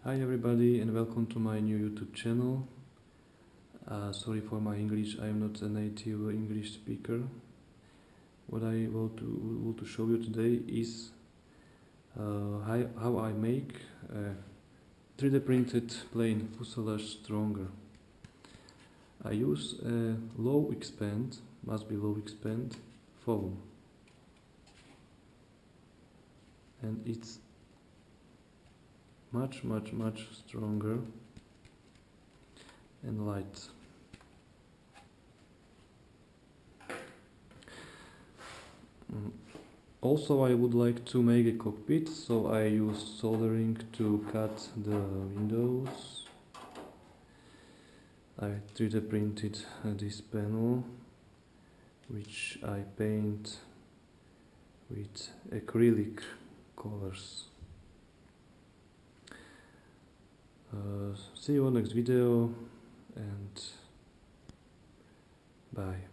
Hi everybody and welcome to my new YouTube channel. Sorry for my English, I am not a native English speaker. What I want to show you today is how I make a 3D printed plane fuselage stronger. I use a low expand, must be low expand, foam, and it's much stronger and light. Also, I would like to make a cockpit, so I use soldering to cut the windows. I 3D printed this panel, which I paint with acrylic colors. See you on next video and bye.